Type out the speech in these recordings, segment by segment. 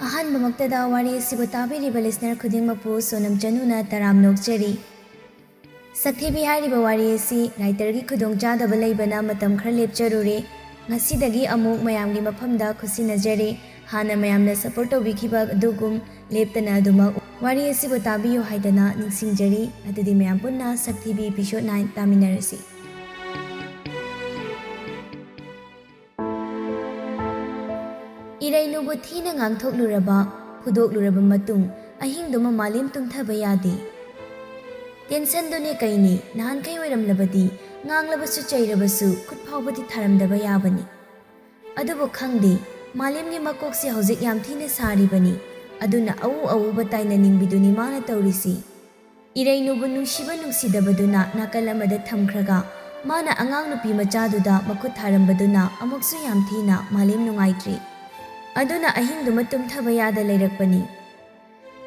ꯑꯍꯥꯟꯕꯃꯛꯇꯗ ꯋꯥꯔꯤ ꯑꯁꯤꯕꯨ ꯇꯥꯕꯤꯔꯤꯕ ꯂꯤꯁꯅꯔ ꯈꯨꯗꯤꯡꯃꯛꯄꯨ ꯁꯣꯅꯝ ꯆꯅꯨꯅ ꯇꯔꯥꯝ ꯅꯣꯛꯆꯔꯤ꯫ ꯁꯛꯊꯤꯕꯤ ꯍꯥꯏꯔꯤꯕ ꯋꯥꯔꯤ ꯑꯁꯤ ꯔꯥꯏꯇꯔꯒꯤ ꯈꯨꯗꯣꯡꯆꯥꯗꯕ ꯂꯩꯕꯅ ꯃꯇꯝ ꯈꯔ ꯂꯦꯞꯆꯔꯨꯔꯦ꯫ ꯉꯁꯤꯗꯒꯤ ꯑꯃꯨꯛ ꯃꯌꯥꯝꯒꯤ ꯃꯐꯝꯗ ꯈꯨꯠꯁꯤꯟꯅꯖꯔꯦ꯫ ꯍꯥꯟꯅ ꯃꯌꯥꯝꯅ ꯁꯄꯣꯔꯠ ꯇꯧꯕꯤꯈꯤꯕ ꯑꯗꯨꯒꯨꯝ ꯂꯦꯞꯇꯅ ꯑꯗꯨꯃꯛ ꯋꯥꯔꯤ ꯑꯁꯤꯕꯨ ꯇꯥꯕꯤꯌꯨ ꯍꯥꯏꯗꯅ ꯅꯤꯡꯁꯤꯡꯖꯔꯤ꯫ ꯑꯗꯨꯗꯤ ꯃꯌꯥꯝ ꯄꯨꯟꯅ ꯁꯛꯊꯤꯕꯤ ꯏꯄꯤꯁꯣꯗ 9 ꯇꯥꯃꯤꯟꯅꯔꯁꯤ꯫ ꯏꯔꯩꯅꯨꯕꯨ ꯊꯤꯅ ꯉꯥꯡꯊꯣꯛꯂꯨꯔꯕ ꯐꯨꯗꯣꯛꯂꯨꯔꯕ ꯃꯇꯨꯡ ꯑꯍꯤꯡꯗꯨꯃ ꯃꯥꯂꯦꯝ ꯇꯨꯝꯊꯕ ꯌꯥꯗꯦ꯫ ꯇꯦꯟꯁꯟꯗꯨꯅꯦ ꯀꯩꯅꯤ ꯅꯍꯥꯟꯈꯩ ꯑꯣꯏꯔꯝꯂꯕꯗꯤ ꯉꯥꯡꯂꯕꯁꯨ ꯆꯩꯔꯕꯁꯨ ꯈꯨꯠ ꯐꯥꯎꯕꯗꯤ ꯊꯥꯔꯝꯗꯕ ꯌꯥꯕꯅꯤ꯫ ꯑꯗꯨꯕꯨ ꯈꯪꯗꯦ ꯃꯥꯂꯦꯝꯒꯤ ꯃꯀꯣꯛꯁꯦ ꯍꯧꯖꯤꯛ ꯌꯥꯝ ꯊꯤꯅ ꯁꯥꯔꯤꯕꯅꯤ꯫ ꯑꯗꯨꯅ ꯑꯎ ꯑꯎꯕ ꯇꯥꯏꯅꯅꯤꯡꯕꯤꯗꯨꯅꯤ ꯃꯥꯅ ꯇꯧꯔꯤꯁꯤ꯫ ꯏꯔꯩꯅꯨꯕꯨ ꯅꯨꯡꯁꯤꯕ ꯅꯨꯡꯁꯤꯗꯕꯗꯨꯅ ꯅꯥꯀꯜ ꯑꯃꯗ ꯊꯝꯈ꯭ꯔꯒ ꯃꯥꯅ ꯑꯉꯥꯡ ꯅꯨꯄꯤ ꯃꯆꯥꯗꯨꯗ ꯃꯈꯨꯠ ꯊꯥꯔꯝꯕꯗꯨꯅ ꯑꯃꯨꯛꯁꯨ ꯌꯥꯝ ꯊꯤꯅ ꯃꯥꯂꯦꯝ ꯅꯨꯡꯉꯥꯏꯇ꯭ꯔꯦ꯫ ꯑꯗꯨꯅ ꯑꯍꯤꯡꯗꯨꯃ ꯇꯨꯝꯊꯕ ꯌꯥꯗ ꯂꯩꯔꯛꯄꯅꯤ꯫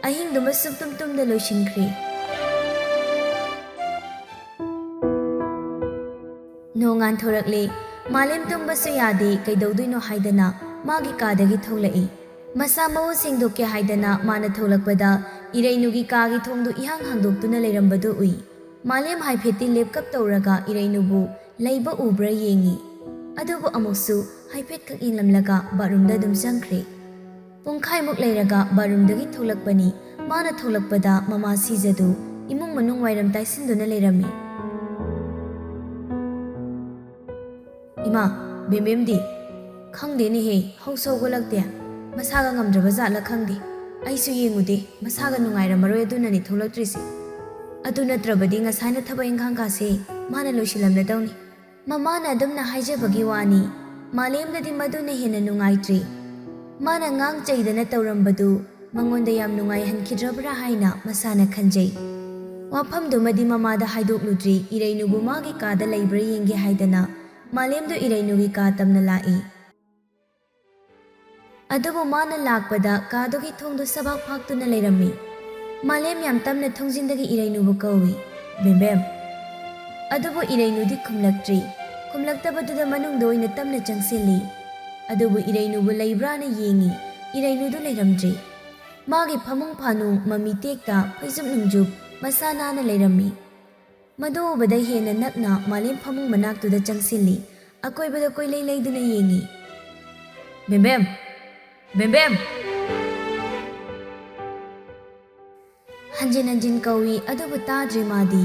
ꯑꯍꯤꯡꯗꯨꯃ ꯁꯨꯛꯇꯨꯝ ꯇꯨꯝꯗ ꯂꯣꯏꯁꯤꯟꯈ꯭ꯔꯦ꯫ ꯅꯣꯡꯉꯥꯟꯊꯣꯔꯛꯂꯦ꯫ ꯃꯥꯂꯦꯝ ꯇꯨꯝꯕꯁꯨ ꯌꯥꯗꯦ ꯀꯩꯗꯧꯗꯣꯏꯅꯣ ꯍꯥꯏꯗꯅ ꯃꯥꯒꯤ ꯀꯥꯗꯒꯤ ꯊꯣꯛꯂꯛꯏ꯫ ꯃꯁꯥ ꯃꯎ ꯁꯦꯡꯗꯣꯛꯀꯦ ꯍꯥꯏꯗꯅ ꯃꯥꯅ ꯊꯣꯛꯂꯛꯄꯗ ꯏꯔꯩꯅꯨꯒꯤ ꯀꯥꯒꯤ ꯊꯣꯡꯗꯨ ꯏꯍꯥꯡ ꯍꯥꯡꯗꯣꯛꯇꯨꯅ ꯂꯩꯔꯝꯕꯗꯨ ꯎꯏ꯫ ꯃꯥꯂꯦꯝ ꯍꯥꯏꯐꯦꯠꯇꯤ ꯂꯦꯞꯀꯞ ꯇꯧꯔꯒ ꯏꯔꯩꯅꯨꯕꯨ ꯂꯩꯕ ꯎꯕ꯭ꯔꯥ ꯌꯦꯡꯉꯤ꯫ ꯑꯗꯨꯕꯨ ꯑꯃꯨꯛꯁꯨ ꯍꯥꯏꯐꯦꯠꯈꯛ ꯌꯦꯡꯂꯝꯂꯒ ꯕꯥꯠꯔꯨꯝꯗ ꯑꯗꯨꯝ ꯆꯪꯈ꯭ꯔꯦ꯫ ꯄꯨꯡꯈꯥꯏꯃꯨꯛ ꯂꯩꯔꯒ ꯕꯥꯠꯔꯨꯝꯗꯒꯤ ꯊꯣꯛꯂꯛꯄꯅꯤ꯫ ꯃꯥꯅ ꯊꯣꯛꯂꯛꯄꯗ ꯃꯃꯥ ꯁꯤꯖꯗꯨ ꯏꯃꯨꯡ ꯃꯅꯨꯡ ꯋꯥꯏꯔꯝ ꯇꯥꯏꯁꯤꯟꯗꯨꯅ ꯂꯩꯔꯝꯃꯤ꯫ "ꯏꯃꯥ, ꯕꯦꯝꯕꯦꯝꯗꯤ?" "ꯈꯪꯗꯦꯅꯦꯍꯦ, ꯍꯧꯁꯨ ꯍꯧꯒꯠꯂꯛꯇꯦ꯫ ꯃꯁꯥꯒ ꯉꯝꯗ꯭ꯔꯕ ꯖꯥꯠꯂ ꯈꯪꯗꯦ꯫ ꯑꯩꯁꯨ ꯌꯦꯡꯉꯨꯗꯦ, ꯃꯁꯥꯒ ꯅꯨꯡꯉꯥꯏꯔꯝꯃꯔꯣꯏ ꯑꯗꯨꯅꯅꯤ ꯊꯣꯛꯂꯛꯇ꯭ꯔꯤꯁꯦ꯫ ꯑꯗꯨ ꯅꯠꯇ꯭ꯔꯕꯗꯤ ꯉꯁꯥꯏꯅ ꯊꯕꯛ ꯏꯪꯈꯥꯡꯀꯥꯁꯦ ꯃꯥꯅ ꯂꯣꯏꯁꯤꯜꯂꯝꯂꯗꯧꯅꯤ." ꯃꯃꯥꯅ ꯑꯗꯨꯝꯅ ꯍꯥꯏꯖꯕꯒꯤ ꯋꯥꯅꯤ꯫ ꯃꯥꯂꯦꯝꯗꯗꯤ ꯃꯗꯨꯅ ꯍꯦꯟꯅ ꯅꯨꯡꯉꯥꯏꯇ꯭ꯔꯦ꯫ ꯃꯥꯅ ꯉꯥꯡ ꯆꯩꯗꯅ ꯇꯧꯔꯝꯕꯗꯨ ꯃꯉꯣꯟꯗ ꯌꯥꯝ ꯅꯨꯡꯉꯥꯏꯍꯟꯈꯤꯗ꯭ꯔꯕ꯭ꯔꯥ ꯍꯥꯏꯅ ꯃꯁꯥꯅ ꯈꯟꯖꯩ꯫ ꯋꯥꯐꯝꯗꯨꯃꯗꯤ ꯃꯃꯥꯗ ꯍꯥꯏꯗꯣꯛꯂꯨꯗ꯭ꯔꯤ꯫ ꯏꯔꯩꯅꯨꯕꯨ ꯃꯥꯒꯤ ꯀꯥꯗ ꯂꯩꯕ꯭ꯔꯥ ꯌꯦꯡꯒꯦ ꯍꯥꯏꯗꯅ ꯃꯥꯂꯦꯝꯗꯨ ꯏꯔꯩꯅꯨꯒꯤ ꯀꯥ ꯇꯝꯅ ꯂꯥꯛꯏ꯫ ꯑꯗꯨꯕꯨ ꯃꯥꯅ ꯂꯥꯛꯄꯗ ꯀꯥꯗꯨꯒꯤ ꯊꯣꯡꯗꯨ ꯁꯕꯥꯛ ꯐꯥꯛꯇꯨꯅ ꯂꯩꯔꯝꯃꯤ꯫ ꯃꯥꯂꯦꯝ ꯌꯥꯝ ꯇꯞꯅ ꯊꯣꯡꯖꯤꯟꯗꯒꯤ ꯏꯔꯩꯅꯨꯕꯨ ꯀꯧꯏ, "ꯕꯦꯝꯕꯦꯝ." ꯑꯗꯨꯕꯨ ꯏꯔꯩꯅꯨꯗꯤ ꯈꯨꯝꯂꯛꯇ꯭ꯔꯤ꯫ ꯈꯨꯝꯂꯛꯇꯕꯗꯨꯗ ꯃꯅꯨꯡꯗ ꯑꯣꯏꯅ ꯇꯞꯅ ꯆꯪꯁꯤꯜꯂꯤ꯫ ꯑꯗꯨꯕꯨ ꯏꯔꯩꯅꯨꯕꯨ ꯂꯩꯕ꯭ꯔꯥꯅ ꯌꯦꯡꯉꯤ꯫ ꯏꯔꯩꯅꯨꯗꯨ ꯂꯩꯔꯝꯗ꯭ꯔꯦ꯫ ꯃꯥꯒꯤ ꯐꯃꯨꯡ ꯐꯥꯅꯨꯡ ꯃꯃꯤ ꯇꯦꯛꯇ ꯐꯩꯖꯨꯞ ꯅꯨꯡꯖꯨꯞ ꯃꯁꯥ ꯅꯥꯟꯅ ꯂꯩꯔꯝꯃꯤ꯫ ꯃꯗꯨ ꯎꯕꯗ ꯍꯦꯟꯅ ꯅꯛꯅ ꯃꯥꯂꯦꯝ ꯐꯃꯨꯡ ꯃꯅꯥꯛꯇꯨꯗ ꯆꯪꯁꯤꯜꯂꯤ꯫ ꯑꯀꯣꯏꯕꯗ ꯀꯣꯏꯂꯩ ꯂꯩꯗꯨꯅ ꯌꯦꯡꯉꯤ꯫ "ꯕꯦꯝꯕꯦꯝ, ꯕꯦꯝꯕꯦꯝ." ꯍꯟꯖꯤꯟ ꯍꯟꯖꯤꯟ ꯀꯧꯏ ꯑꯗꯨꯕꯨ ꯇꯥꯗ꯭ꯔꯦ ꯃꯥꯗꯤ꯫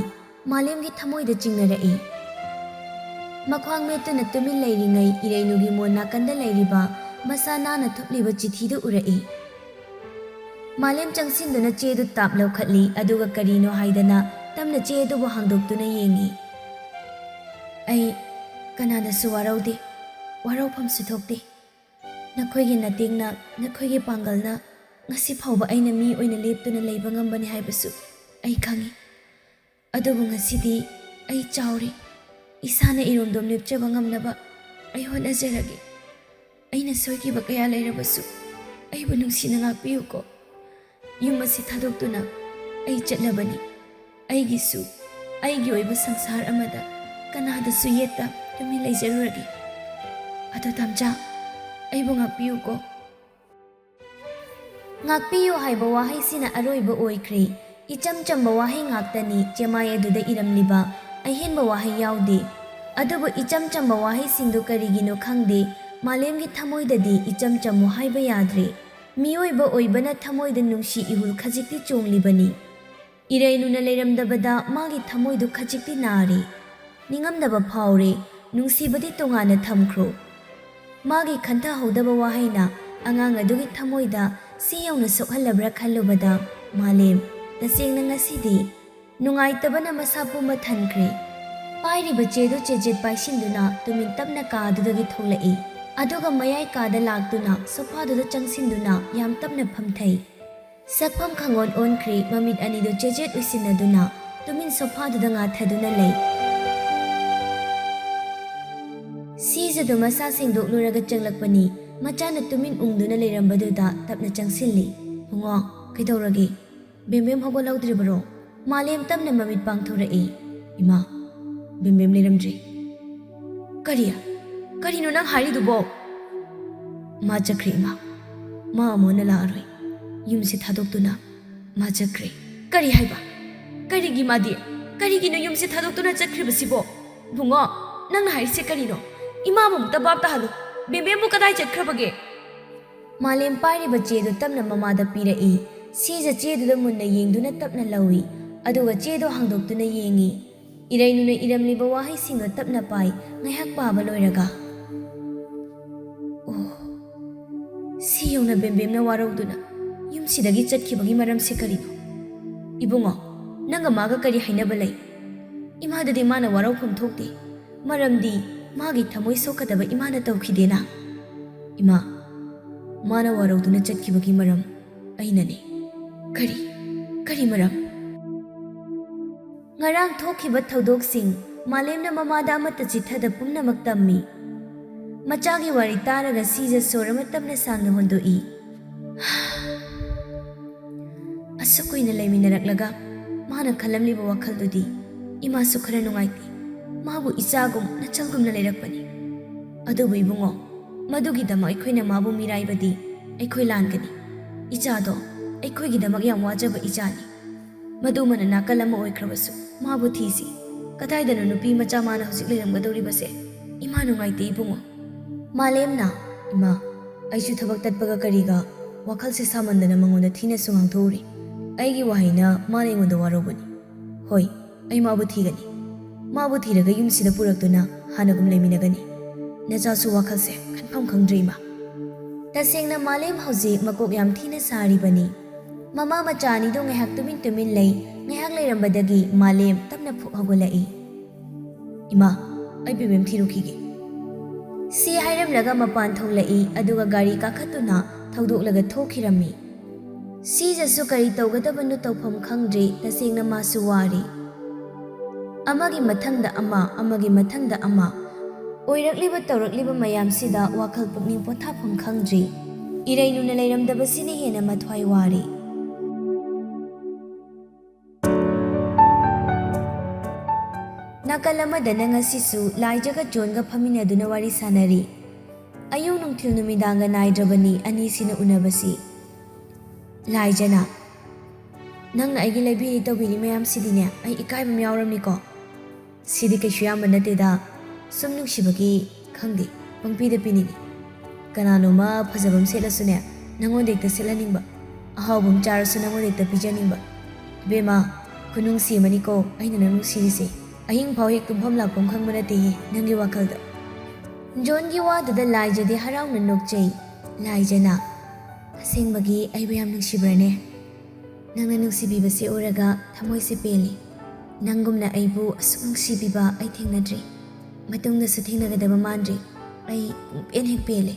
ꯃꯥꯂꯦꯝꯒꯤ ꯊꯃꯣꯏꯗ ꯆꯤꯡꯅꯔꯛꯏ꯫ ꯃꯈ꯭ꯋꯥꯡ ꯃꯦꯠꯇꯨꯅ ꯇꯨꯃꯤꯟ ꯂꯩꯔꯤꯉꯩ ꯏꯔꯩꯅꯨꯒꯤ ꯃꯣꯟ ꯅꯥꯀꯟꯗ ꯂꯩꯔꯤꯕ ꯃꯁꯥ ꯅꯥꯟꯅ ꯊꯨꯞꯂꯤꯕ ꯆꯤꯊꯤꯗꯨ ꯎꯔꯛꯏ꯫ ꯃꯥꯂꯦꯝ ꯆꯪꯁꯤꯟꯗꯨꯅ ꯆꯦꯗꯨ ꯇꯥꯞ ꯂꯧꯈꯠꯂꯤ꯫ ꯑꯗꯨꯒ ꯀꯔꯤꯅꯣ ꯍꯥꯏꯗꯅ ꯇꯞꯅ ꯆꯦ ꯑꯗꯨꯕꯨ ꯍꯥꯡꯗꯣꯛꯇꯨꯅ ꯌꯦꯡꯉꯤ꯫ "ꯑꯩ ꯀꯅꯥꯗꯁꯨ ꯋꯥꯔꯧꯗꯦ, ꯋꯥꯔꯧꯐꯝꯁꯨ ꯊꯣꯛꯇꯦ꯫ ꯅꯈꯣꯏꯒꯤ ꯅꯇꯦꯡꯅ, ꯅꯈꯣꯏꯒꯤ ꯄꯥꯡꯒꯜꯅ ꯉꯁꯤ ꯐꯥꯎꯕ ꯑꯩꯅ ꯃꯤ ꯑꯣꯏꯅ ꯂꯦꯞꯇꯨꯅ ꯂꯩꯕ ꯉꯝꯕꯅꯤ ꯍꯥꯏꯕꯁꯨ ꯑꯩ ꯈꯪꯉꯤ꯫ ꯑꯗꯨꯕꯨ ꯉꯁꯤꯗꯤ ꯑꯩ ꯆꯥꯎꯔꯦ꯫ ꯏꯁꯥꯅ ꯏꯔꯣꯝꯗꯣꯝ ꯂꯦꯞꯆꯕ ꯉꯝꯅꯕ ꯑꯩ ꯍꯣꯠꯅꯖꯔꯒꯦ꯫ ꯑꯩꯅ ꯁꯣꯏꯈꯤꯕ ꯀꯌా ꯂꯩꯔꯕꯁꯨ ꯑꯩꯕꯨ ꯅꯨꯡꯁꯤꯅ ꯉꯥꯛꯄꯤꯌꯨꯀꯣ꯫ ꯌꯨꯝ ꯑꯁꯤ ꯊꯥꯗꯣꯛꯇꯨꯅ ꯑꯩ ꯆꯠꯂꯕꯅꯤ꯫ ꯑꯩꯒꯤꯁꯨ ꯑꯩꯒꯤ ꯑꯣꯏꯕ ꯁꯪꯁꯥꯔ ꯑꯃꯗ ꯀꯅꯥꯗꯁꯨ ꯌꯦꯠꯇ ꯇꯨꯃꯤꯟ ꯂꯩꯖꯔꯨꯔꯒꯦ꯫ ꯑꯗꯣ ꯇꯝꯆꯥ, ꯑꯩꯕꯨ ꯉꯥꯛꯄꯤꯌꯨꯀꯣ." ꯉꯥꯛꯄꯤꯌꯨ ꯍꯥꯏꯕ ꯋꯥꯍꯩꯁꯤꯅ ꯑꯔꯣꯏꯕ ꯑꯣꯏꯈ꯭ꯔꯦ꯫ ꯏꯆꯝ ꯆꯝꯕ ꯋꯥꯍꯩ ꯉꯥꯛꯇꯅꯤ꯫ ꯆꯦꯃꯥꯏ ꯑꯗꯨꯗ ꯏꯔꯝꯂꯤꯕ ꯑꯍꯦꯟꯕ ꯋꯥꯍꯩ ꯌꯥꯎꯗꯦ꯫ ꯑꯗꯨꯕꯨ ꯏꯆꯝ ꯆꯝꯕ ꯋꯥꯍꯩꯁꯤꯡꯗꯨ ꯀꯔꯤꯒꯤꯅꯣ ꯈꯪꯗꯦ ꯃꯥꯂꯦꯝꯒꯤ ꯊꯃꯣꯏꯗꯗꯤ ꯏꯆꯝ ꯆꯝꯃꯨ ꯍꯥꯏꯕ ꯌꯥꯗ꯭ꯔꯦ꯫ ꯃꯤꯑꯣꯏꯕ ꯑꯣꯏꯕꯅ ꯊꯃꯣꯏꯗ ꯅꯨꯡꯁꯤ ꯏꯍꯨꯜ ꯈꯖꯤꯛꯇꯤ ꯆꯣꯡꯂꯤꯕꯅꯤ꯫ ꯏꯔꯩꯅꯨꯅ ꯂꯩꯔꯝꯗꯕꯗ ꯃꯥꯒꯤ ꯊꯃꯣꯏꯗꯨ ꯈꯖꯤꯛꯇꯤ ꯅꯥꯔꯦ꯫ ꯅꯤꯡꯉꯝꯗꯕ ꯐꯥꯎꯔꯦ꯫ ꯅꯨꯡꯁꯤꯕꯗꯤ ꯇꯣꯉꯥꯟꯅ ꯊꯝꯈ꯭ꯔꯣ꯫ ꯃꯥꯒꯤ ꯈꯟꯊꯍꯧꯗꯕ ꯋꯥꯍꯩꯅ ꯑꯉꯥꯡ ꯑꯗꯨꯒꯤ ꯊꯃꯣꯏꯗ ꯁꯤ ꯌꯧꯅ ꯁꯣꯛꯍꯜꯂꯕ꯭ꯔꯥ ꯈꯜꯂꯨꯕꯗ ꯃꯥꯂꯦꯝ ꯇꯁꯦꯡꯅ ꯉꯁꯤꯗꯤ ꯅꯨꯡꯉꯥꯏꯇꯕꯅ ꯃꯁꯥ ꯄꯨꯝꯕ ꯊꯟꯈ꯭ꯔꯦ꯫ ꯄꯥꯏꯔꯤꯕ ꯆꯦꯗꯨ ꯆꯦꯖꯦꯠ ꯄꯥꯏꯁꯤꯟꯗꯨꯅ ꯇꯨꯃꯤꯟ ꯇꯞꯅ ꯀꯥꯗꯨꯗꯒꯤ ꯊꯣꯛꯂꯛꯏ꯫ ꯑꯗꯨꯒ ꯃꯌꯥꯏ ꯀꯥꯗ ꯂꯥꯛꯇꯨꯅ ꯁꯣꯐꯥꯗꯨꯗ ꯆꯪꯁꯤꯟꯗꯨꯅ ꯌꯥꯝ ꯇꯞꯅ ꯐꯝꯊꯩ꯫ ꯁꯛꯐꯝ ꯈꯪꯑꯣꯟ ꯑꯣꯟꯈ꯭ꯔꯦ꯫ ꯃꯃꯤꯠ ꯑꯅꯤꯗꯨ ꯆꯦꯖꯦꯠ ꯎꯏꯁꯤꯟꯅꯗꯨꯅ ꯇꯨꯃꯤꯟ ꯁꯣꯐꯥꯗꯨꯗ ꯉꯥꯊꯗꯨꯅ ꯂꯩ꯫ ꯁꯤꯖꯗꯨ ꯃꯁꯥ ꯁꯦꯡꯗꯣꯛꯂꯨꯔꯒ ꯆꯪꯂꯛꯄꯅꯤ꯫ ꯃꯆꯥꯅ ꯇꯨꯃꯤꯟ ꯎꯪꯗꯨꯅ ꯂꯩꯔꯝꯕꯗꯨꯗ ꯇꯞꯅ ꯆꯪꯁꯤꯜꯂꯤ꯫ "ꯕꯨꯡꯉꯣ, ꯀꯩꯗꯧꯔꯒꯦ? ꯕꯦꯝꯕꯦꯝ ꯍꯧꯒꯠꯍꯧꯗ꯭ꯔꯤꯕꯔꯣ?" ꯃꯥꯂꯦꯝ ꯇꯞꯅ ꯃꯃꯤꯠ ꯄꯥꯡꯊꯣꯔꯛꯏ꯫ "ꯏꯃꯥ, ꯕꯦꯝꯕꯦꯝ ꯂꯩꯔꯝꯗ꯭ꯔꯦ." "ꯀꯔꯤꯅꯣ ꯅꯪ ꯍꯥꯏꯔꯤꯗꯨꯕꯣ?" "ꯃꯥ ꯆꯠꯈ꯭ꯔꯦ ꯏꯃꯥ." मा ꯑꯃꯨꯛ ꯂꯥꯛꯑꯔꯣꯏ ꯌꯨꯝꯁꯤ ꯊꯥꯗꯣꯛꯇꯨꯅ ꯃꯥ ꯆꯠꯈ꯭ꯔꯦ ꯀꯔꯤ ꯍꯥꯏꯕ ꯀꯔꯤꯒꯤ ꯃꯥꯗꯤ ꯀꯔꯤꯒꯤꯅꯣ ꯌꯨꯝꯁꯤ ꯊꯥꯗꯣꯛꯇꯨꯅ ꯆꯠꯈ꯭ꯔꯤꯕꯁꯤꯕꯣ ꯕꯨꯡꯉꯣ ꯅꯪꯅ ꯍꯥꯏꯔꯤꯁꯦ ꯀꯔꯤꯅꯣ ꯏꯃꯥꯕꯨ ꯑꯃꯨꯛꯇ ꯚꯥꯞ ꯇꯥꯍꯜꯂꯨ ꯕꯦꯝꯕꯦꯝꯕꯨ ꯀꯗꯥꯏ ꯆꯠꯈ꯭ꯔꯕꯒꯦ ꯃꯥꯂꯦꯝ ꯄꯥꯏꯔꯤꯕ ꯆꯦꯗꯨ ꯇꯞꯅ ꯃꯃꯥꯗ ꯄꯤꯔꯛꯏ ꯁꯤꯖ ꯆꯦꯗꯨꯗ ꯃꯨꯟꯅ ꯌꯦꯡꯗꯨꯅ ꯇꯞꯅ ꯂꯧꯏ ꯑꯗꯨꯒ ꯆꯦꯗꯣ ꯍꯥꯡꯗꯣꯛꯇꯨꯅ ꯌꯦꯡꯏ ꯏꯔꯩꯅꯨꯅ ꯏꯔꯝꯂꯤꯕ ꯋꯥꯍꯩꯁꯤꯡꯗꯣ ꯇꯞꯅ ꯄꯥꯏ ꯉꯥꯏꯍꯥꯛ ꯄꯥꯕ ꯂꯣꯏꯔꯒ ꯑꯣ ꯁꯤ ꯌꯧꯅ ꯕꯦꯝꯕꯦꯝꯅ ꯋꯥꯔꯧꯗꯨꯅ ꯌꯨꯝꯁꯤꯗꯒꯤ ꯆꯠꯈꯤꯕꯒꯤ ꯃꯔꯝꯁꯤ ꯀꯔꯤꯅꯣ 이봉아, nanga maga kari hainaba lay. Imadadi mana waraukum thokti. Maramdi magi thamoi sokadaba imana tawkhidena. Ima, mana warauduna chatkibagi maram ainane. Kari maram. Ngarang thokiba thaudoksing malemna mamada amata chithada pumnamak tammi. Machagi wari taraga sija sorama tamna sangna hondoi. Asukoina layminaraklaga mana khalamliba wakhalududi ima sukhara nungaiti mabu isagum nachalgumna layrakpani adubu ibungo madugidama aikhoina mabu miraibadi aikhoi langani ijado aikhoigidamak yam wajaba ijani madumana nakalama oikhrabasu mabu thisi kadaidana nupi macha mana husik layramgadoribase ima nungaiti ibungo malemna ima aichu thabak tatpaga kariga wakhalse samandana mangonda thina sungang thori aigi wahina malengonda warobani hoi ai mabu thigani mabu thiraga yumsida puraktuna hanagum leminagani najasu wakhalse khanpham khangdreima tasengna malem hauji makok yam thina saribani mama machani do ngehak tumin lei ngehak leirambadagi malem tamna phuk hagolai ima ai bibem thirukhige si hairam laga mapan tholai aduga gari kakhatuna thaudok thokhirami Sijasu kari tawgadabanu tawpham khangdre tasengna masu wari amagi mathangda ama oirakliba tawrakliba mayamsida wakhal pukning pothapham khangdre irainuna leiramdabasini hena mathwai wari nakalamada ngasisu laijaga jonga phaminaduna wari sanari ayung nungthil numidanga naidrabani anisina unabasi Laijana nang na aigi laibiri tawbiri mayam sidine ai ikaibam yawramniko sidi kaisu yamba nateda sum nungsibagi khangdi pangpida pinini kananoma phajabam selasune nangodekta selaningba ahawbam charasu nangodekta pijaningba bema kunung simaniko aina nanung sirise ahing phau hek tumpham lakpam khangba nate nangi wakhalda jongi wadada laijadi harawna nokchei laijana Asengmagi aybayam nungsibrane nangna nungsibibase oraga thamoise peli nangumna aibu asuk nungsibiba ai thengnadri matungda su thengnagadaba mandri ai pen hek pele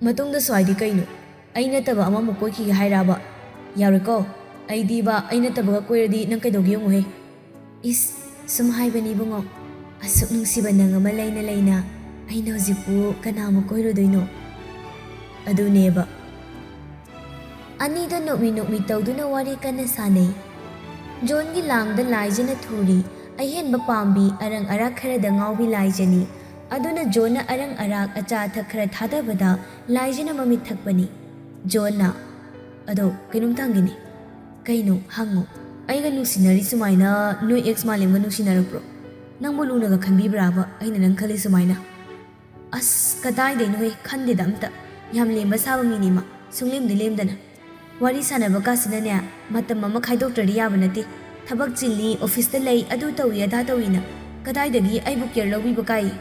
matungda swaidi kaino ai nataba ama mukoi hairaba yariko ai diba ai nataba koiradi nang kaidogi yonghe is sum haibani bungo asuk nungsiba nangama laina ai nojipu kana mukoirodoino aduneba Anida nokmi tawduna wari kana sanai John gi langda laijana thuri ahen ba pambi arang arak khara da ngawbi laijani aduna John arang arak acha thakra thadabada laijana mami thakpani John na ado kinum tangini kaino hango aiga nusinari sumaina no ex malemga nusinarupro nang boluna ga khanbi braba aina nang khali sumaina as kadai de noi khande damta yam lemba sabamini ma sunglem de lemdana Wari sanaba kasinane matam mama khaidoktradi yaba nate thabak chilli office da lei adu tawi ada tawina kadai dagi ai bu care lobi bakai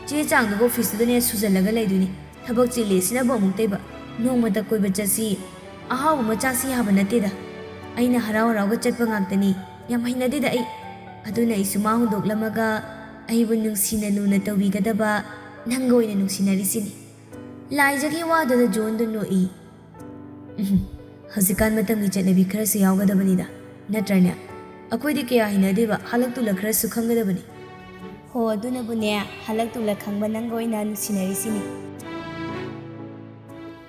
che chang da office da ne sujalaga leiduni thabak chilli sina ba muktai ba nongma da koi bachasi ahaw ma chasi yaba nate da aina haraw ga chatpa ngaktani yam hainade da ai aduna isuma hundok lamaga ai bu nungsina luna tawi gadaba nangoina nungsinari sini laijagi wa da John da noi Hasikan matamgi chatnabi khara su yawgadabanida natrane akoidi kaya hinadeba halaktula khara su khangadabani ho aduna bune halaktula khangba nangoina nusinari sini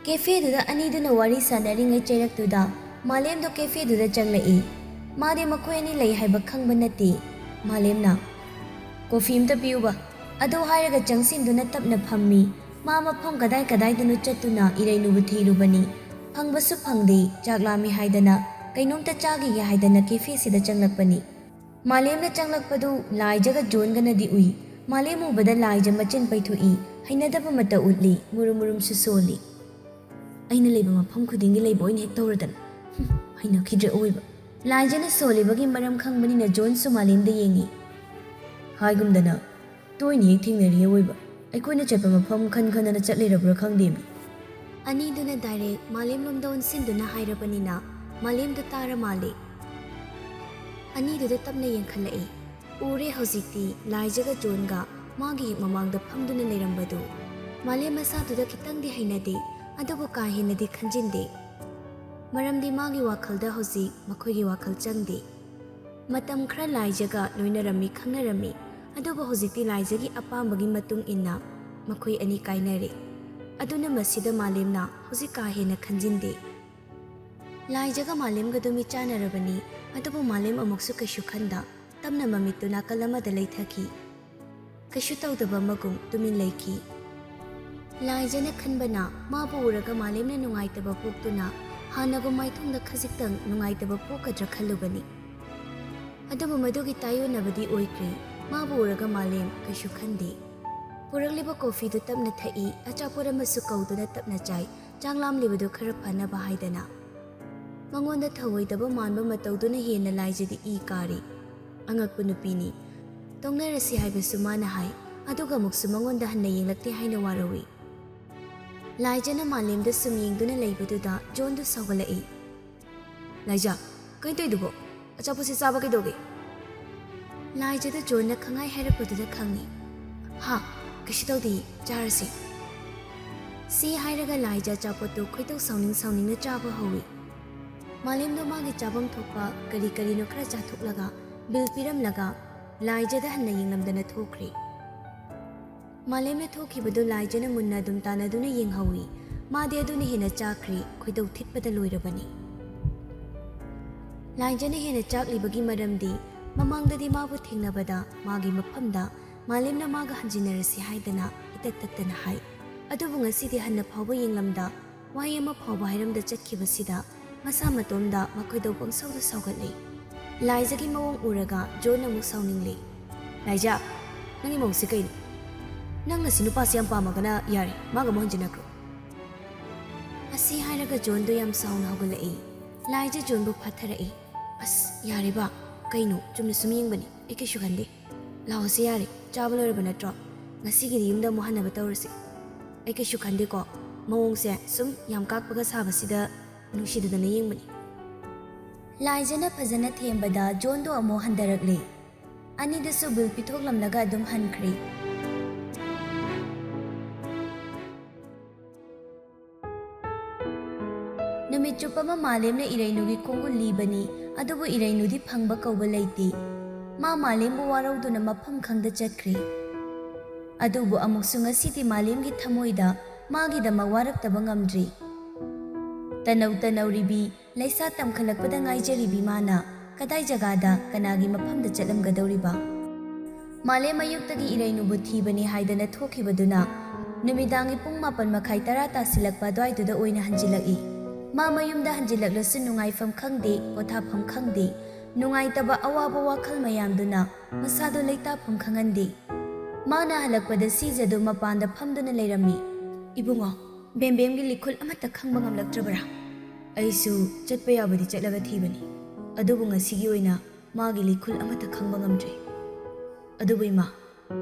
cafe duda ani duna wari sanari ngai chairaktuda malem do cafe duda changlai made makoi ani lei haiba khangba nate malemna coffee imta piuba adu hairaga changsin duna tapna phammi मा मꯐꯝ ꯀꯗꯥꯏ ꯀꯗꯥꯏꯗꯅꯣ ꯆꯠꯇꯨꯅ ꯏꯔꯩꯅꯨꯕꯨ ꯊꯤꯔꯨꯕꯅꯤ ꯐꯪꯕꯁꯨ ꯐꯪꯗꯦ ꯆꯥꯛ ꯂꯥꯝꯃꯤ ꯍꯥꯏꯗꯅ ꯀꯩꯅꯣꯝꯇ ꯆꯥꯈꯤꯒꯦ ꯍꯥꯏꯗꯅ ꯀꯦꯐꯦꯁꯤꯗ ꯆꯪꯂꯛꯄꯅꯤ ꯃꯥꯂꯦꯝꯅ ꯆꯪꯂꯛꯄꯗꯨ ꯂꯥꯏꯖꯒ ꯖꯣꯟꯒꯅꯗꯤ ꯎꯏ ꯃꯥꯂꯦꯝ ꯎꯕꯗ ꯂꯥꯏꯖ ꯃꯆꯤꯟ ꯄꯩꯊꯣꯛꯏ ꯍꯩꯅꯗꯕ ꯃꯇ ꯎꯠꯂꯤ ꯃꯨꯔꯨꯝ ꯃꯨꯔꯨꯝꯁꯨ ꯁꯣꯜꯂꯤ ꯑꯩꯅ ꯂꯩꯕ ꯃꯐꯝ ꯈꯨꯗꯤꯡꯒꯤ ꯂꯩꯕ ꯑꯣꯏꯅ ꯍꯦꯛ ꯇꯧꯔꯗꯅ ꯍꯩꯅꯈꯤꯗ꯭ꯔꯦ ꯑꯣꯏꯕ ꯂꯥꯏꯖꯅ ꯁꯣꯜꯂꯤꯕꯒꯤ ꯃꯔꯝ ꯈꯪꯕꯅꯤꯅ ꯖꯣꯟꯁꯨ ꯃꯥꯂꯦꯝꯗ ꯌꯦꯡꯉꯤ ꯍꯥꯏꯒꯨꯝꯗꯅ ꯇꯣꯏꯅ ꯍꯦꯛ ꯊꯦꯡꯅꯔꯤꯌꯦ ꯑꯣꯏꯕ ꯑꯩꯈꯣꯏꯅ ꯆꯠꯄ ꯃꯐꯝ ꯈꯟ ꯈꯟꯗꯅ ꯆꯠꯂꯤꯔꯕ꯭ꯔꯥ ꯈꯪꯗꯦꯃꯤ ꯑꯅꯤꯗꯨꯅ ꯗꯥꯏꯔꯦꯛ ꯃꯥꯂꯦꯝꯂꯣꯝꯗ ꯑꯣꯟꯁꯤꯟꯗꯨꯅ ꯍꯥꯏꯔꯕꯅꯤꯅ ꯃꯥꯂꯦꯝꯗꯨ ꯇꯥꯔ ꯃꯥꯜꯂꯦ ꯑꯅꯤꯗꯨꯗ ꯇꯞꯅ ꯌꯦꯡꯈꯠꯂꯛꯏ ꯎꯔꯦ ꯍꯧꯖꯤꯛꯇꯤ ꯂꯥꯏꯖꯒ ꯖꯣꯟꯒ ꯃꯥꯒꯤ ꯍꯦꯛ ꯃꯃꯥꯡꯗ ꯐꯝꯗꯨꯅ ꯂꯩꯔꯝꯕꯗꯨ ꯃꯥꯂꯦꯝ ꯃꯁꯥꯗꯨꯗ ꯈꯤꯇꯪꯗꯤ ꯍꯩꯅꯗꯦ ꯑꯗꯨꯕꯨ ꯀꯥ ꯍꯦꯟꯅꯗꯤ ꯈꯟꯖꯤꯟꯗꯦ ꯃꯔꯝꯗꯤ ꯃꯥꯒꯤ ꯋꯥꯈꯜꯗ ꯍꯧꯖꯤꯛ ꯃꯈꯣꯏꯒꯤ ꯋꯥꯈꯜ ꯆꯪꯗꯦ ꯃꯇꯝ ꯈꯔ ꯂꯥꯏꯖꯒ ꯂꯣꯏꯅꯔꯝꯃꯤ ꯈꯪꯅꯔꯝꯃꯤ ꯑꯗꯨꯕꯨ ꯍꯧꯖꯤꯛꯇꯤ ꯂꯥꯏꯖꯒꯤ ꯑꯄꯥꯝꯕꯒꯤ ꯃꯇꯨꯡ ꯏꯟꯅ ꯃꯈꯣꯏ ꯑꯅꯤ ꯀꯥꯏꯅꯔꯦ ꯑꯗꯨꯅ ꯃꯁꯤꯗ ꯃꯥꯂꯦꯝꯅ ꯍꯧꯖꯤꯛ ꯀꯥ ꯍꯦꯟꯅ ꯈꯟꯖꯤꯟꯗꯦ ꯂꯥꯏꯖꯒ ꯃꯥꯂꯦꯝꯒꯗꯨ ꯃꯤꯆꯥꯟꯅꯔꯕꯅꯤ ꯑꯗꯨꯕꯨ ꯃꯥꯂꯦꯝ ꯑꯃꯨꯛꯁꯨ ꯀꯩꯁꯨ ꯈꯟꯗ ꯇꯞꯅ ꯃꯃꯤꯠꯇꯨ ꯅꯥꯀꯜ ꯑꯃꯗ ꯂꯩꯊꯈꯤ ꯀꯩꯁꯨ ꯇꯧꯗꯕ ꯑꯃꯒꯨꯝ ꯇꯨꯃꯤꯟ ꯂꯩꯈꯤ ꯂꯥꯏꯖꯅ ꯈꯟꯕꯅ ꯃꯥꯕꯨ ꯎꯔꯒ ꯃꯥꯂꯦꯝꯅ ꯅꯨꯡꯉꯥꯏꯇꯕ ꯄꯣꯛꯇꯨꯅ ꯍꯥꯟꯅꯒꯨꯝ ꯃꯥꯏꯊꯣꯡꯗ ꯈꯖꯤꯛꯇꯪ ꯅꯨꯡꯉꯥꯏꯇꯕ ꯄꯣꯛꯀꯗ꯭ꯔꯥ ꯈꯜꯂꯨꯕꯅꯤ ꯑꯗꯨꯕꯨ ꯃꯗꯨꯒꯤ ꯇꯥꯏꯌꯣꯟꯅꯕꯗꯤ ꯑꯣꯏꯈ꯭ꯔꯦ ꯃꯥꯕꯨ ꯎꯔꯒ ꯃꯥꯂꯦꯝ ꯀꯩꯁꯨ ꯈꯟꯗꯦ ꯄꯨꯔꯛꯂꯤꯕ ꯀꯣꯐꯤꯗꯨ ꯇꯞꯅ ꯊꯛꯏ ꯑꯆꯥꯄꯣꯠ ꯑꯃꯁꯨ ꯀꯧꯗꯨꯅ ꯇꯞꯅ ꯆꯥꯏ ꯆꯥꯛ ꯂꯥꯝꯂꯤꯕꯗꯨ ꯈꯔ ꯐꯅꯕ ꯍꯥꯏꯗꯅ ꯃꯉꯣꯟꯗ ꯊꯧꯑꯣꯏꯗꯕ ꯃꯥꯟꯕ ꯃꯇꯧꯗꯨꯅ ꯍꯦꯟꯅ ꯂꯥꯏꯖꯗꯤ ꯏ ꯀꯥꯔꯤ ꯑꯉꯛꯄ ꯅꯨꯄꯤꯅꯤ ꯇꯣꯡꯅꯔꯁꯤ ꯍꯥꯏꯕꯁꯨ ꯃꯥꯅ ꯍꯥꯏ ꯑꯗꯨꯒ ꯑꯃꯨꯛꯁꯨ ꯃꯉꯣꯟꯗ ꯍꯟꯅ ꯌꯦꯡꯂꯛꯇꯦ ꯍꯥꯏꯅ ꯋꯥꯔꯧꯏ ꯂꯥꯏꯖꯅ ꯃꯥꯂꯦꯝꯗ ꯁꯨꯝ ꯌꯦꯡꯗꯨꯅ ꯂꯩꯕꯗꯨꯗ ꯖꯣꯟꯗꯨ ꯁꯥꯎꯒꯠꯂꯛꯏ ꯂꯥꯏꯖ ꯀꯩꯅꯣ ꯇꯧꯏꯗꯨꯕꯣ ꯑꯆꯥꯄꯣꯠꯁꯤ ꯆꯥꯕ ꯀꯩꯗꯧꯒꯦ ꯂꯥꯏꯖꯗ ꯖꯣꯟꯅ ꯈꯪꯍꯥꯏ ꯍꯥꯏꯔꯛꯄꯗꯨꯗ ꯈꯪꯉꯤ ꯍꯥ ꯀꯩꯁꯨ ꯇꯧꯗꯦ ꯆꯥꯔꯁꯤ ꯁꯤ ꯍꯥꯏꯔꯒ ꯂꯥꯏꯖ ꯑꯆꯥꯄꯣꯠꯇꯨ ꯈꯣꯏꯗꯧ ꯁꯥꯎꯅꯤꯡꯅ ꯆꯥꯕ ꯍꯧꯏ ꯃꯥꯂꯦꯝꯗꯣ ꯃꯥꯒꯤ ꯆꯥꯐꯝ ꯊꯣꯛꯄ ꯀꯔꯤ ꯀꯔꯤꯅꯣ ꯈꯔ ꯆꯥꯊꯣꯛꯂꯒ ꯕꯤꯜ ꯄꯤꯔꯝꯂꯒ ꯂꯥꯏꯖꯗ ꯍꯟꯅ ꯌꯦꯡꯂꯝꯗꯅ ꯊꯣꯛꯈ꯭ꯔꯦ ꯃꯥꯂꯦꯝꯅ ꯊꯣꯛꯈꯤꯕꯗꯨ ꯂꯥꯏꯖꯅ ꯃꯨꯟꯅ ꯑꯗꯨꯝ ꯇꯥꯟꯅꯗꯨꯅ ꯌꯦꯡꯍꯧꯏ ꯃꯥꯗꯤ ꯑꯗꯨꯅ ꯍꯦꯟꯅ ꯆꯥꯈ꯭ꯔꯦ ꯈꯣꯏꯗꯧ ꯊꯤꯠꯄꯗ ꯂꯣꯏꯔꯕꯅꯤ ꯂꯥꯏꯖꯅ ꯍꯦꯟꯅ ꯆꯥꯛꯂꯤꯕꯒꯤ ꯃꯔꯝꯗꯤ ꯃꯃꯥꯡꯗꯗꯤ ꯃꯥꯕꯨ ꯊꯦꯡꯅꯕꯗ ꯃꯥꯒꯤ ꯃꯐꯝꯗ ꯃꯥꯂꯦꯝꯅ ꯃꯥꯒ ꯍꯟꯖꯤꯟꯅꯔꯁꯤ ꯍꯥꯏꯗꯅ ꯏꯇꯠ ꯇꯠꯇꯅ ꯍꯥꯏ ꯑꯗꯨꯕꯨ ꯉꯁꯤꯗꯤ ꯍꯟꯅ ꯐꯥꯎꯕ ꯌꯦꯡꯂꯝꯗ ꯋꯥꯍꯩ ꯑꯃ ꯐꯥꯎꯕ ꯍꯥꯏꯔꯝꯗ ꯆꯠꯈꯤꯕꯁꯤꯗ ꯃꯁꯥ ꯃꯇꯣꯝꯗ ꯃꯈꯣꯏꯗꯣ ꯄꯪꯁꯧꯗ ꯁꯥꯎꯒꯠꯂꯤ ꯂꯥꯏꯖꯒꯤ ꯃꯑꯣꯡ ꯎꯔꯒ ꯖꯣꯟ ꯑꯃꯨꯛ ꯁꯥꯎꯅꯤꯡꯂꯤ ꯂꯥꯏꯖ ꯅꯪꯒꯤ ꯃꯑꯣꯡꯁꯤ ꯀꯩꯅꯣ ꯅꯪ ꯉꯁꯤ ꯅꯨꯄꯥꯁꯤ ꯌꯥꯝ ꯄꯥꯝꯃꯒꯅ ꯌꯥꯔꯦ ꯃꯥꯒ ꯑꯃꯨꯛ ꯍꯟꯖꯤꯟꯅꯈ꯭ꯔꯣ ꯑꯁꯤ ꯍꯥꯏꯔꯒ ꯖꯣꯟꯗꯣ ꯌꯥꯝ ꯁꯥꯎꯅ ꯍꯧꯒꯠꯂꯛꯏ ꯂꯥꯏꯖ ꯖꯣꯟꯕꯨ ꯐꯥꯊꯔꯛꯏ ꯑꯁ ꯌꯥꯔꯦꯕ ꯀꯩꯅꯣ ꯆꯨꯝꯅ ꯁꯨꯝ ꯌꯦꯡꯕꯅꯤ ꯑꯩ ꯀꯩꯁꯨ ꯈꯟꯗꯦ ꯂꯥꯛꯑꯣꯁꯤ ꯌꯥꯔꯦ ꯆꯥꯕ ꯂꯣꯏꯔꯕ ꯅꯠꯇ꯭ꯔꯣ ꯉꯁꯤꯒꯤꯗꯤ ꯌꯨꯝꯗ ꯑꯃꯨꯛ ꯍꯟꯅꯕ ꯇꯧꯔꯁꯤ ꯑꯩ ꯀꯩꯁꯨ ꯈꯟꯗꯦꯀꯣ ꯃꯑꯣꯡꯁꯦ ꯁꯨꯝ ꯌꯥꯝ កាꯛꯄꯒ ꯁꯥꯕꯁꯤꯗ ꯅꯨꯡꯁꯤꯗꯗꯅ ꯌꯦꯡꯕꯅꯤ ꯂꯥꯏꯖꯅ ꯐꯖꯅ ꯊꯦꯝꯕꯗ ꯖꯣꯟꯗꯣ ꯑꯃꯨꯛ ꯍꯟꯊꯔꯛꯂꯦ ꯑꯅꯤꯗꯨꯁꯨ ꯕꯤꯜ ꯄꯤꯊꯣꯛꯂꯝꯂꯒ ꯑꯗꯨꯝ ꯍꯟꯈ꯭ꯔꯦ ꯅꯨꯃꯤꯠ ꯆꯨꯞꯄ ꯑꯃ ꯃꯥꯂꯦꯝꯅ ꯏꯔꯩꯅꯨꯒꯤ ꯈꯣꯡꯒꯨꯜ ꯂꯤꯕꯅꯤ ꯑꯗꯨꯕꯨ ꯏꯔꯩꯅꯨꯗꯤ ꯐꯪꯕ ꯀꯧꯕ ꯂꯩꯇꯦ ꯃꯥ ꯃꯥꯂꯦꯝꯕꯨ ꯋꯥꯔꯧꯗꯨꯅ ꯃꯐꯝ ꯈꯪꯗ ꯆꯠꯈ꯭ꯔꯦ ꯑꯗꯨꯕꯨ ꯑꯃꯨꯛꯁꯨ ꯉꯁꯤꯗꯤ ꯃꯥꯂꯦꯝꯒꯤ ꯊꯃꯣꯏꯗ ꯃꯥꯒꯤꯗꯃꯛ ꯋꯥꯔꯛꯇꯕ ꯉꯝꯗ꯭ꯔꯤ ꯇꯅꯧ ꯇꯅꯧꯔꯤꯕꯤ ꯂꯩꯁꯥ ꯇꯝꯈꯠꯂꯛꯄꯗ ꯉꯥꯏꯖꯔꯤꯕꯤ ꯃꯥꯅ ꯀꯗꯥꯏ ꯖꯒꯥꯗ ꯀꯅꯥꯒꯤ ꯃꯐꯝꯗ ꯆꯠꯂꯝꯒꯗꯧꯔꯤꯕ ꯃꯥꯂꯦꯝ ꯑꯌꯨꯛꯇꯒꯤ ꯏꯔꯩꯅꯨꯕꯨ ꯊꯤꯕꯅꯤ ꯍꯥꯏꯗꯅ ꯊꯣꯛꯈꯤꯕꯗꯨꯅ ꯅꯨꯃꯤꯗꯥꯡꯒꯤ ꯄꯨꯡ 9:30 ꯇꯥꯁꯤꯜꯂꯛꯄ ꯑꯗꯨꯋꯥꯏꯗꯨꯗ ꯑꯣꯏꯅ ꯍꯟꯖꯤꯜꯂꯛꯏ ꯃꯥ ꯃꯌꯨꯝꯗ ꯍꯟꯖꯤꯜꯂꯛꯂꯁꯨ ꯅꯨꯡꯉꯥꯏꯐꯝ ꯈꯪꯗꯦ ꯄꯣꯊꯥꯐꯝ ꯈꯪꯗꯦ ꯅꯨꯡꯉꯥꯏꯇꯕ ꯑꯋꯥꯕ ꯋꯥꯈꯜ ꯃꯌꯥꯝꯗꯨꯅ ꯃꯁꯥꯗꯣ ꯂꯩꯇꯥꯐꯝ ꯈꯪꯍꯟꯗꯦ ꯃꯥꯅ ꯍꯜꯂꯛꯄꯗ ꯁꯤꯖꯗꯨ ꯃꯄꯥꯟꯗ ꯐꯝꯗꯨꯅ ꯂꯩꯔꯝꯃꯤ ꯏꯕꯨꯡꯉꯣ ꯕꯦꯝꯕꯦꯝꯒꯤ ꯂꯤꯈꯨꯜ ꯑꯃꯠꯇ ꯈꯪꯕ ꯉꯝꯂꯛꯇ꯭ꯔꯕ꯭ꯔꯥ ꯑꯩꯁꯨ ꯆꯠꯄ ꯌꯥꯕꯗꯤ ꯆꯠꯂꯒ ꯊꯤꯕꯅꯤ ꯑꯗꯨꯕꯨ ꯉꯁꯤꯒꯤ ꯑꯣꯏꯅ ꯃꯥꯒꯤ ꯂꯤꯈꯨꯜ ꯑꯃꯠꯇ ꯈꯪꯕ ꯉꯝꯗ꯭ꯔꯦ ꯑꯗꯨꯕꯨ ꯏꯃꯥ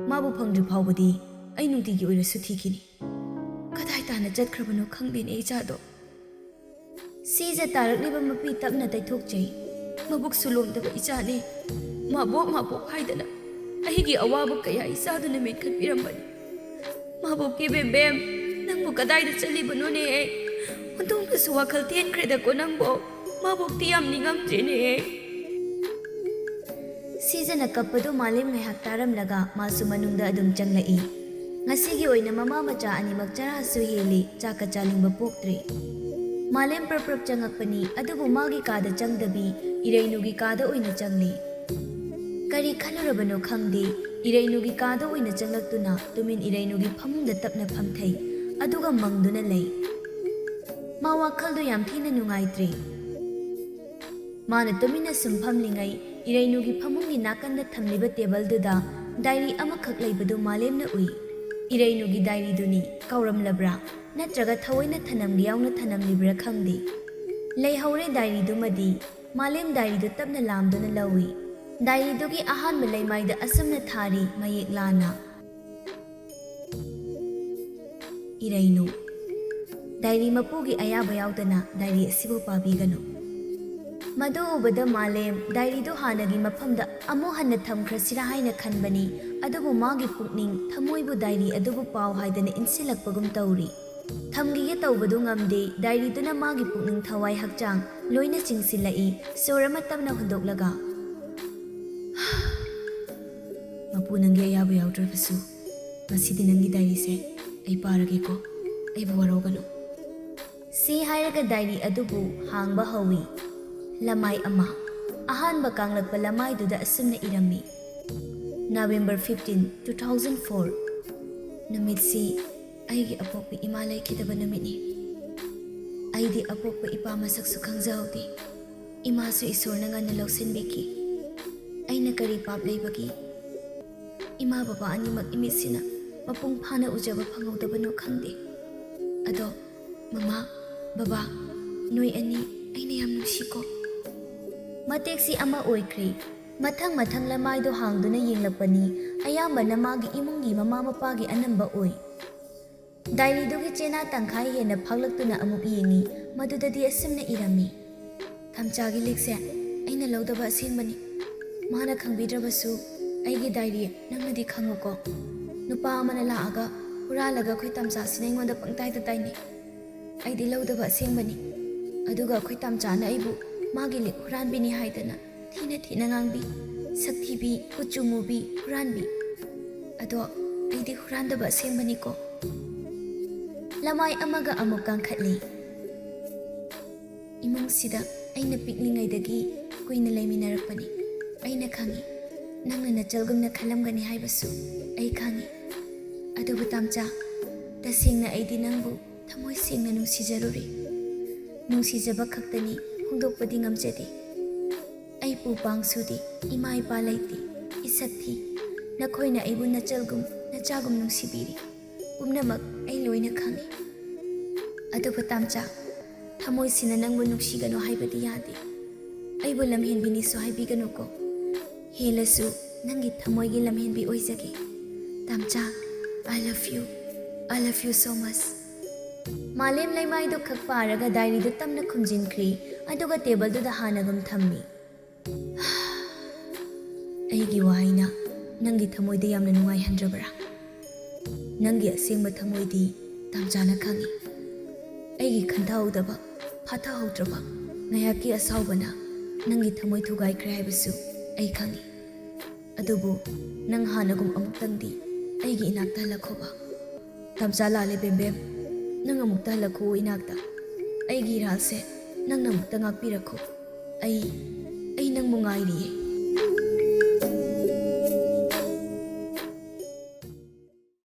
ꯃꯥꯕꯨ ꯐꯪꯗ꯭ꯔꯤ ꯐꯥꯎꯕꯗꯤ ꯑꯩ ꯅꯨꯡꯇꯤꯒꯤ ꯑꯣꯏꯔꯁꯨ ꯊꯤꯈꯤꯅꯤ ꯀꯗꯥꯏ ꯇꯥꯅ ꯆꯠꯈ꯭ꯔꯕꯅꯣ ꯈꯪꯗꯦꯅꯦ ꯏꯆꯥꯗꯣ ꯁꯤꯖ ꯇꯥꯔꯛꯂꯤꯕ ꯃꯄꯤ ꯇꯞꯅ ꯇꯩꯊꯣꯛꯆꯩ ꯃꯕꯨꯛꯁꯨ ꯂꯣꯝꯗꯕ ꯏꯆꯥꯅꯤ ꯃꯥꯕꯣꯛ ꯃꯥꯕꯣꯛ ꯍꯥꯏꯗꯅ ꯑꯩꯒꯤ ꯑꯋꯥꯕ ꯀꯌꯥ ꯏꯆꯥꯗꯨꯅ ꯃꯦꯟꯈꯠꯄꯤꯔꯝꯕꯅꯤ ꯃꯥꯕꯣꯛꯀꯤ ꯕꯦꯝꯕꯦꯝ ꯅꯪꯕꯨ ꯀꯗꯥꯏꯗ ꯆꯠꯂꯤꯕꯅꯣꯅꯦ ꯑꯣꯟꯊꯣꯛꯅꯁꯨ ꯋꯥꯈꯜ ꯇꯦꯟꯈ꯭ꯔꯦꯗꯀꯣ ꯅꯪꯕꯣ ꯃꯥꯕꯣꯛꯇꯤ ꯌꯥꯝ ꯅꯤꯡꯉꯝꯗ꯭ꯔꯦꯅꯦ ꯁꯤꯖꯅ ꯀꯞꯄꯗꯨ ꯃꯥꯂꯦꯝ ꯉꯥꯏꯍꯥꯛ ꯇꯥꯔꯝꯂꯒ ꯃꯥꯁꯨ ꯃꯅꯨꯡꯗ ꯑꯗꯨꯝ ꯆꯪꯂꯛꯏ ꯉꯁꯤꯒꯤ ꯑꯣꯏꯅ ꯃꯃꯥ ꯃꯆꯥ ꯑꯅꯤꯃꯛ ꯆꯔꯥꯁꯨ ꯍꯦꯜꯂꯤ ꯆꯥꯛꯀ ꯆꯥꯅꯤꯡꯕ ꯄꯣꯛꯇ꯭ꯔꯦ ꯃꯥꯂꯦꯝ ꯄ꯭ꯔꯞ ꯆꯪꯉꯛꯄꯅꯤ ꯑꯗꯨꯕꯨ ꯃꯥꯒꯤ ꯀꯥꯗ ꯆꯪꯗꯕꯤ ꯏꯔꯩꯅꯨꯒꯤ ꯀꯥꯗ ꯑꯣꯏꯅ ꯆꯪꯂꯤ ꯀꯔꯤ ꯈꯜꯂꯨꯔꯕꯅꯣ ꯈꯪꯗꯦ ꯏꯔꯩꯅꯨꯒꯤ ꯀꯥꯗ ꯑꯣꯏꯅ ꯆꯪꯂꯛꯇꯨꯅ ꯇꯨꯃꯤꯟ ꯏꯔꯩꯅꯨꯒꯤ ꯐꯃꯨꯡꯗ ꯇꯞꯅ ꯐꯝꯊꯩ ꯑꯗꯨꯒ ꯃꯪꯗꯨꯅ ꯂꯩ꯫ ꯃꯥ ꯋꯥꯈꯜꯗꯨ ꯌꯥꯝ ꯊꯤꯅ ꯅꯨꯡꯉꯥꯏꯇ꯭ꯔꯤ꯫ ꯃꯥꯅ ꯇꯨꯃꯤꯟꯅ ꯁꯨꯝ ꯐꯝꯂꯤꯉꯩ ꯏꯔꯩꯅꯨꯒꯤ ꯐꯃꯨꯡꯒꯤ ꯅꯥꯀꯟꯗ ꯊꯝꯂꯤꯕ ꯇꯦꯕꯜꯗꯨꯗ ꯗꯥꯏꯔꯤ ꯑꯃꯈꯛ ꯂꯩꯕꯗꯨ ꯃꯥꯂꯦꯝꯅ ꯎꯏ꯫ ꯏꯔꯩꯅꯨꯒꯤ ꯗꯥꯏꯔꯤꯗꯨꯅꯤ ꯀꯥꯎꯔꯝꯂꯕ꯭ꯔꯥ ꯅꯠꯇ꯭ꯔꯒ ꯊꯑꯣꯏꯅ ꯊꯅꯝꯒꯦ ꯌꯥꯎꯅ ꯊꯅꯝꯂꯤꯕ꯭ꯔꯥ ꯈꯪꯗꯦ꯫ ꯂꯩꯍꯧꯔꯦ ꯗꯥꯏꯔꯤꯗꯨꯃꯗꯤ꯫ ꯃꯥꯂꯦꯝ ꯗꯥꯏꯔꯤꯗꯨ ꯇꯞꯅ ꯂꯥꯝꯗꯨꯅ ꯂꯧꯏ꯫ ꯗꯥꯏꯔꯤꯗꯨꯒꯤ ꯑꯍꯥꯟꯕ ꯂꯩꯃꯥꯏꯗ ꯑꯁꯨꯝꯅ ꯊꯥꯔꯤ ꯃꯌꯦꯛ ꯂꯥꯅ: ꯏꯔꯩꯅꯨ, ꯗꯥꯏꯔꯤ ꯃꯄꯨꯒꯤ ꯑꯌꯥꯕ ꯌꯥꯎꯗꯅ ꯗꯥꯏꯔꯤ ꯑꯁꯤꯕꯨ ꯄꯥꯕꯤꯒꯅꯨ꯫ ꯃꯗꯨ ꯎꯕꯗ ꯃꯥꯂꯦꯝ ꯗꯥꯏꯔꯤꯗꯨ ꯍꯥꯟꯅꯒꯤ ꯃꯐꯝꯗ ꯑꯃꯨꯛ ꯍꯟꯅ ꯊꯝꯈ꯭ꯔꯁꯤꯔꯥ ꯍꯥꯏꯅ ꯈꯟꯕꯅꯤ, ꯑꯗꯨꯕꯨ ꯃꯥꯒꯤ ꯄꯨꯛꯅꯤꯡ ꯊꯃꯣꯏꯕꯨ ꯗꯥꯏꯔꯤ ꯑꯗꯨꯕꯨ ꯄꯥꯎ ꯍꯥꯏꯗꯅ ꯏꯟꯁꯤꯜꯂꯛꯄꯒꯨꯝ ꯇꯧꯔꯤ꯫ ꯊꯝꯈꯤꯒꯦ ꯇꯧꯕꯗꯨ ꯉꯝꯗꯦ꯫ ꯗꯥꯏꯔꯤꯗꯨꯅ ꯃꯥꯒꯤ ꯄꯨꯛꯅꯤꯡ ꯊꯋꯥꯏ ꯍꯛꯆꯥꯡ ꯂꯣꯏꯅ ꯆꯤꯡꯁꯤꯜꯂꯛꯏ꯫ ꯁꯣꯔ ꯑꯃ ꯇꯞꯅ ꯍꯣꯟꯗꯣꯛꯂꯒ, ꯃꯄꯨ ꯅꯪꯒꯤ ꯑꯌꯥꯕ ꯌꯥꯎꯗ꯭ꯔꯕꯁꯨ ꯉꯁꯤꯗꯤ ꯅꯪꯒꯤ ꯗꯥꯏꯔꯤꯁꯦ ꯑꯩ ꯄꯥꯔꯒꯦꯀꯣ, ꯑꯩꯕꯨ ꯋꯥꯔꯧꯒꯅꯨ꯫ ꯁꯤ ꯍꯥꯏꯔꯒ ꯗꯥꯏꯔꯤ ꯑꯗꯨꯕꯨ ꯍꯥꯡꯕ ꯍꯧꯏ꯫ ꯂꯃꯥꯏ ꯑꯃ, ꯑꯍꯥꯟꯕ ꯀꯥꯡꯂꯛꯄ ꯂꯃꯥꯏꯗꯨꯗ ꯑꯁꯨꯝꯅ ꯏꯔꯝꯃꯤ: ꯅꯕꯦꯝꯕꯔ 15, 2004, ꯅꯨꯃꯤꯠꯁꯤ ꯑꯩꯒꯤ ꯑꯄꯣꯛꯄ ꯏꯃꯥ ꯂꯩꯈꯤꯗꯕ ꯅꯨꯃꯤꯠꯅꯤ꯫ ꯑꯩꯗꯤ ꯑꯄꯣꯛꯄ ꯏꯄꯥ ꯃꯁꯛꯁꯨ ꯈꯪꯖꯍꯧꯗꯦ꯫ ꯏꯃꯥꯁꯨ ꯏꯁꯣꯔꯅ ꯉꯟꯅ ꯂꯧꯁꯤꯟꯕꯤꯈꯤ꯫ ꯑꯩꯅ ꯀꯔꯤ ꯄꯥꯞ ꯂꯩꯕꯒꯤ ꯏꯃꯥ ꯕꯕꯥ ꯑꯅꯤꯃꯛ ꯏꯃꯤꯠꯁꯤꯅ ꯃꯄꯨꯡ ꯐꯥꯅ ꯎꯖꯕ ꯐꯪꯍꯧꯗꯕꯅꯣ ꯈꯪꯗꯦ꯫ ꯑꯗꯣ ꯃꯃꯥ, ꯕꯕꯥ, ꯅꯣꯏ ꯑꯅꯤ ꯑꯩꯅ ꯌꯥꯝ ꯅꯨꯡꯁꯤꯀꯣ꯫ ꯃꯇꯦꯛꯁꯤ ꯑꯃ ꯑꯣꯏꯈ꯭ꯔꯦ꯫ ꯃꯊꯪ ꯃꯊꯪ ꯂꯃꯥꯏꯗꯨ ꯍꯥꯡꯗꯨꯅ ꯌꯦꯡꯂꯛꯄꯅꯤ꯫ ꯑꯌꯥꯝꯕꯅ ꯃꯥꯒꯤ ꯏꯃꯨꯡꯒꯤ ꯃꯃꯥ ꯃꯄꯥꯒꯤ ꯑꯅꯝꯕ ꯑꯣꯏ꯫ ꯗꯥꯏꯔꯤꯗꯨꯒꯤ ꯆꯦꯅꯥ ꯇꯪꯈꯥꯏ ꯍꯦꯟꯅ ꯐꯥꯛꯂꯛꯇꯨꯅ ꯑꯃꯨꯛ ꯌꯦꯡꯉꯤ꯫ ꯃꯗꯨꯗꯗꯤ ꯑꯁꯨꯝꯅ ꯏꯔꯝꯃꯤ: ꯊꯝꯆꯥꯒꯤ ꯂꯤꯛꯁꯦ ꯑꯩꯅ ꯂꯧꯗꯕ ꯑꯁꯦꯡꯕꯅꯤ꯫ ꯃꯥꯅ ꯈꯪꯕꯤꯗ꯭ꯔꯕꯁꯨ ꯑꯩꯒꯤ ꯗꯥꯏꯔꯤ ꯅꯪꯅꯗꯤ ꯈꯪꯉꯨꯀꯣ꯫ ꯅꯨꯄꯥ ꯑꯃꯅ ꯂꯥꯛꯑꯒ ꯍꯨꯔꯥꯜꯂꯒ ꯑꯩꯈꯣꯏ ꯇꯝꯆꯥꯁꯤꯅ ꯑꯩꯉꯣꯟꯗ ꯄꯪꯇꯥꯏꯗ ꯇꯥꯏꯅꯩ꯫ ꯑꯩꯗꯤ ꯂꯧꯗꯕ ꯑꯁꯦꯡꯕꯅꯤ꯫ ꯑꯗꯨꯒ ꯑꯩꯈꯣꯏ ꯇꯝꯆꯥꯅ ꯑꯩꯕꯨ ꯃꯥꯒꯤ ꯂꯤꯛ ꯍꯨꯔꯥꯟꯕꯤꯅꯤ ꯍꯥꯏꯗꯅ ꯊꯤꯅ ꯊꯤꯅ ꯉꯥꯡꯕꯤ, ꯁꯛꯊꯤꯕꯤ, ꯀꯨꯆꯨ ꯃꯨꯕꯤ, ꯍꯨꯔꯥꯟꯕꯤ꯫ ꯑꯗꯣ ꯑꯩꯗꯤ ꯍꯨꯔꯥꯟꯗꯕ ꯑꯁꯦꯡꯕꯅꯤꯀꯣ꯫ ꯂꯃꯥꯏ ꯑꯃꯒ ꯑꯃꯨꯛ ꯀꯥꯡꯈꯠꯂꯤ꯫ ꯏꯃꯨꯡꯁꯤꯗ ꯑꯩꯅ ꯄꯤꯛꯂꯤꯉꯩꯗꯒꯤ ꯀꯨꯏꯅ ꯂꯩꯃꯤꯟꯅꯔꯛꯄꯅꯤ꯫ ꯑꯩꯅ ꯈꯪꯉꯤ ꯅꯪꯅ ꯅꯆꯜꯒꯨꯝꯅ ꯈꯜꯂꯝꯒꯅꯤ ꯍꯥꯏꯕꯁꯨ ꯑꯩ ꯈꯪꯉꯤ꯫ ꯑꯗꯨꯕꯨ ꯇꯝꯆꯥ, ꯇꯁꯦꯡꯅ ꯑꯩꯗꯤ ꯅꯪꯕꯨ ꯊꯃꯣꯏ ꯁꯦꯡꯅ ꯅꯨꯡꯁꯤꯖꯔꯨꯔꯦ꯫ ꯅꯨꯡꯁꯤꯖꯕ ꯈꯛꯇꯅꯤ, ꯐꯣꯡꯗꯣꯛꯄꯗꯤ ꯉꯝꯖꯗꯦ꯫ ꯑꯩ ꯄꯨ ꯄꯥꯡꯁꯨꯗꯤ, ꯏꯃꯥ ꯏꯄꯥ ꯂꯩꯇꯦ, ꯏꯁꯛ ꯊꯤ꯫ ꯅꯈꯣꯏꯅ ꯑꯩꯕꯨ ꯅꯆꯜꯒꯨꯝ ꯅꯆꯥꯒꯨꯝ ꯅꯨꯡꯁꯤꯕꯤꯔꯤ꯫ ꯄꯨꯝꯅꯃꯛ ꯑꯩ ꯂꯣꯏꯅ ꯈꯪꯉꯤ꯫ ꯑꯗꯨꯕꯨ ꯇꯝꯆꯥ, ꯊꯃꯣꯏꯁꯤꯅ ꯅꯪꯕꯨ ꯅꯨꯡꯁꯤꯒꯅꯨ ꯍꯥꯏꯕꯗꯤ ꯌꯥꯗꯦ꯫ ꯑꯩꯕꯨ ꯂꯝꯍꯦꯟꯕꯤꯅꯤꯁꯨ ꯍꯥꯏꯕꯤꯒꯅꯨꯀꯣ꯫ ꯍꯦꯜꯂꯁꯨ ꯅꯪꯒꯤ ꯊꯃꯣꯏꯒꯤ ꯂꯝꯍꯦꯟꯕꯤ ꯑꯣꯏꯖꯒꯦ꯫ ꯇꯝꯆꯥ, I love you. I love you so much. ꯃꯥꯂꯦꯝ ꯂꯩꯃꯥꯏꯗꯨ ꯈꯛ ꯄꯥꯔꯒ ꯗꯥꯏꯔꯤꯗꯨ ꯇꯞꯅ ꯈꯨꯝꯖꯤꯟꯈ꯭ꯔꯤ꯫ ꯑꯗꯨꯒ ꯇꯦꯕꯜꯗꯨꯗ ꯍꯥꯟꯅꯒꯨꯝ ꯊꯝꯃꯤ꯫ ꯑꯩꯒꯤ ꯋꯥꯍꯩꯅ ꯅꯪꯒꯤ ꯊꯃꯣꯏꯗ ꯌꯥꯝꯅ ꯅꯨꯡꯉꯥꯏꯍꯟꯗ꯭ꯔꯕ꯭ꯔꯥ? ꯅꯪꯒꯤ ꯑꯁꯦꯡꯕ ꯊꯃꯣꯏꯗꯤ ꯇꯝꯆꯥꯅ ꯈꯪꯉꯤ꯫ ꯑꯩꯒꯤ ꯈꯟꯊꯍꯧꯗꯕ, ꯐꯥꯊꯍꯧꯗ꯭ꯔꯕ ꯉꯥꯏꯍꯥꯛꯀꯤ ꯑꯁꯥꯎꯕꯅ ꯅꯪꯒꯤ ꯊꯃꯣꯏ ꯊꯨꯒꯥꯏꯈ꯭ꯔꯦ ꯍꯥꯏꯕꯁꯨ ꯑꯩ ꯈꯪꯉꯤ꯫ ꯑꯗꯨꯕꯨ ꯅꯪ ꯍꯥꯟꯅꯒꯨꯝ ꯑꯃꯨꯛꯇꯪꯗꯤ ꯑꯩꯒꯤ ꯏꯅꯥꯛꯇ ꯍꯜꯂꯛꯈꯣꯕ꯫ ꯇꯝꯆꯥ ꯂꯥꯜꯂꯦ ꯕꯦꯝꯕꯦꯝ, ꯅꯪ ꯑꯃꯨꯛꯇ ꯍꯜꯂꯛꯈꯣ ꯏꯅꯥꯛꯇ꯫ ꯑꯩꯒꯤ ꯏꯔꯥꯜꯁꯦ ꯅꯪꯅ ꯑꯃꯨꯛꯇ ꯉꯥꯛꯄꯤꯔꯛꯈꯣ꯫ ꯑꯩ ꯅꯪꯕꯨ ꯉꯥꯏꯔꯤꯌꯦ꯫